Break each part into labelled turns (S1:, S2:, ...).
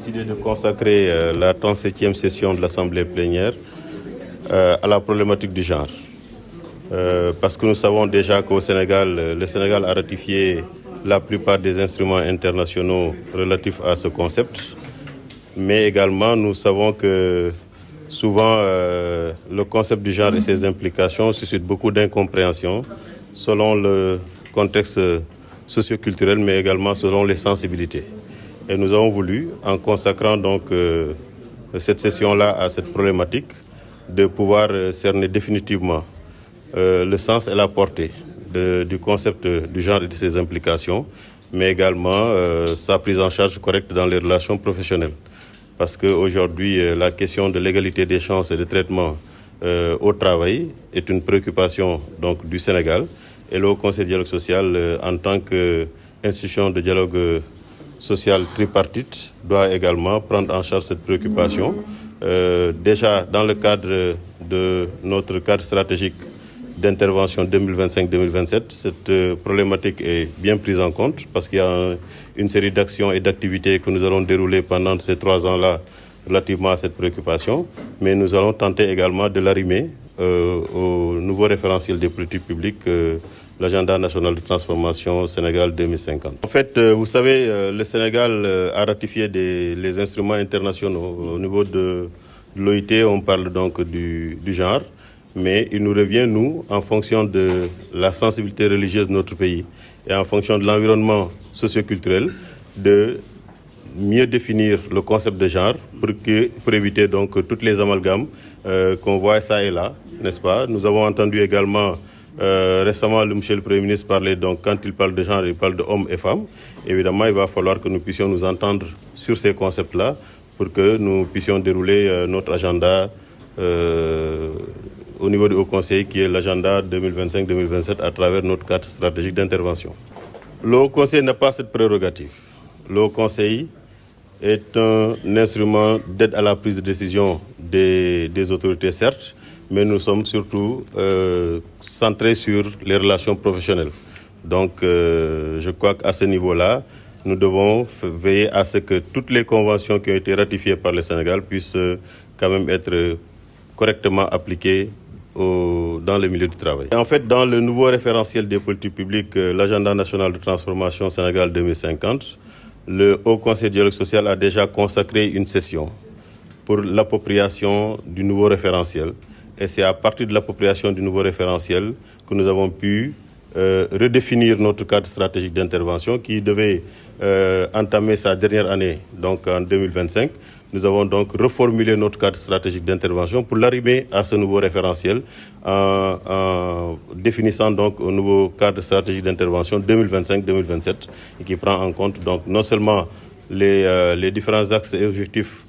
S1: décidé de consacrer la 37e session de l'Assemblée plénière à la problématique du genre. Parce que nous savons déjà qu'au Sénégal, le Sénégal a ratifié la plupart des instruments internationaux relatifs à ce concept. Mais également, nous savons que souvent, le concept du genre et ses implications suscitent beaucoup d'incompréhension selon le contexte socioculturel, mais également selon les sensibilités. Et nous avons voulu, en consacrant donc cette session-là à cette problématique, de pouvoir cerner définitivement le sens et la portée du concept du genre et de ses implications, mais également sa prise en charge correcte dans les relations professionnelles. Parce qu'aujourd'hui, la question de l'égalité des chances et de traitement au travail est une préoccupation donc, du Sénégal. Et le Haut Conseil de dialogue social, en tant qu'institution de dialogue social tripartite, doit également prendre en charge cette préoccupation. Déjà, dans le cadre de notre cadre stratégique d'intervention 2025-2027, cette problématique est bien prise en compte parce qu'il y a une série d'actions et d'activités que nous allons dérouler pendant ces 3 ans-là relativement à cette préoccupation. Mais nous allons tenter également de l'arrimer au nouveau référentiel des politiques publiques, l'agenda national de transformation Sénégal 2050. En fait, vous savez, le Sénégal a ratifié les instruments internationaux. Au niveau de l'OIT, on parle donc du genre. Mais il nous revient, nous, en fonction de la sensibilité religieuse de notre pays et en fonction de l'environnement socioculturel, de mieux définir le concept de genre pour éviter donc toutes les amalgames qu'on voit ça et là, n'est-ce pas? Nous avons entendu également récemment monsieur le Premier ministre parler, donc quand il parle de genre, il parle de hommes et femmes. Évidemment, il va falloir que nous puissions nous entendre sur ces concepts-là pour que nous puissions dérouler notre agenda au niveau du Haut Conseil, qui est l'agenda 2025-2027 à travers notre cadre stratégique d'intervention. Le Haut Conseil n'a pas cette prérogative. Le Haut Conseil est un instrument d'aide à la prise de décision des autorités, certes, mais nous sommes surtout centrés sur les relations professionnelles. Donc, je crois qu'à ce niveau-là, nous devons veiller à ce que toutes les conventions qui ont été ratifiées par le Sénégal puissent quand même être correctement appliquées dans le milieu du travail. Et en fait, dans le nouveau référentiel des politiques publiques, l'agenda national de transformation Sénégal 2050, le Haut Conseil de dialogue social a déjà consacré une session pour l'appropriation du nouveau référentiel. Et c'est à partir de l'appropriation du nouveau référentiel que nous avons pu redéfinir notre cadre stratégique d'intervention qui devait entamer sa dernière année, donc en 2025. Nous avons donc reformulé notre cadre stratégique d'intervention pour l'arrimer à ce nouveau référentiel en définissant donc un nouveau cadre stratégique d'intervention 2025-2027 et qui prend en compte donc non seulement les différents axes et objectifs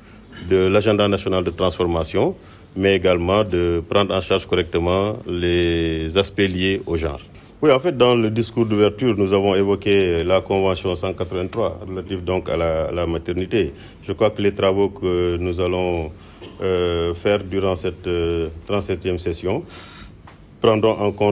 S1: de l'agenda national de transformation, mais également de prendre en charge correctement les aspects liés au genre. Oui, en fait, dans le discours d'ouverture, nous avons évoqué la Convention 183, relative donc à la maternité. Je crois que les travaux que nous allons faire durant cette 37e session prendront en compte